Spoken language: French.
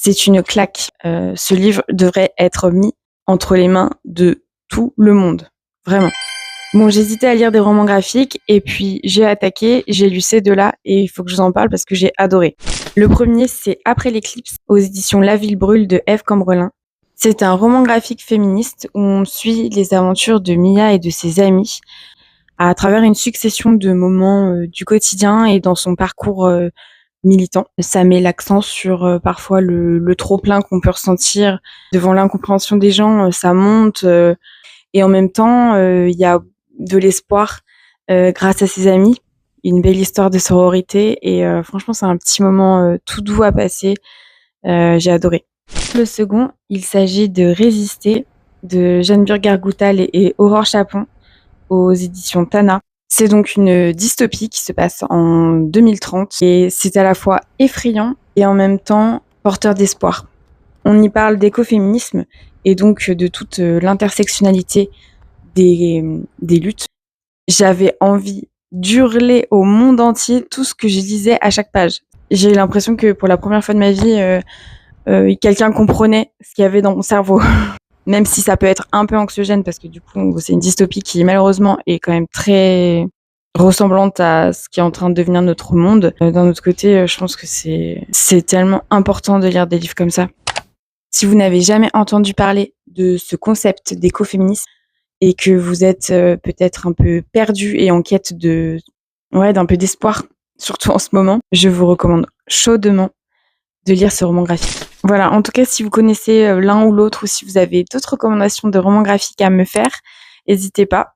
C'est une claque. Ce livre devrait être mis entre les mains de tout le monde, vraiment. Bon, j'hésitais à lire des romans graphiques et puis j'ai attaqué, j'ai lu ces deux-là et il faut que je vous en parle parce que j'ai adoré. Le premier, c'est Après l'éclipse aux éditions La Ville brûle de Ève Cambrelin. C'est un roman graphique féministe où on suit les aventures de Mia et de ses amis à travers une succession de moments du quotidien et dans son parcours militant. Ça met l'accent sur parfois le trop-plein qu'on peut ressentir devant l'incompréhension des gens, ça monte et en même temps, il y a de l'espoir grâce à ses amis. Une belle histoire de sororité et franchement, c'est un petit moment tout doux à passer. J'ai adoré. Le second, il s'agit de Résister de Jeanne Burger-Goutal et Aurore Chapon aux éditions Tana. C'est donc une dystopie qui se passe en 2030 et c'est à la fois effrayant et en même temps porteur d'espoir. On y parle d'écoféminisme et donc de toute l'intersectionnalité des luttes. J'avais envie d'hurler au monde entier tout ce que je lisais à chaque page. J'ai l'impression que pour la première fois de ma vie, quelqu'un comprenait ce qu'il y avait dans mon cerveau. Même si ça peut être un peu anxiogène parce que du coup, c'est une dystopie qui malheureusement est quand même très ressemblante à ce qui est en train de devenir notre monde. D'un autre côté, je pense que c'est tellement important de lire des livres comme ça. Si vous n'avez jamais entendu parler de ce concept d'écoféminisme et que vous êtes peut-être un peu perdu et en quête d'un peu d'espoir, surtout en ce moment, je vous recommande chaudement de lire ce roman graphique. Voilà, en tout cas, si vous connaissez l'un ou l'autre ou si vous avez d'autres recommandations de romans graphiques à me faire, n'hésitez pas.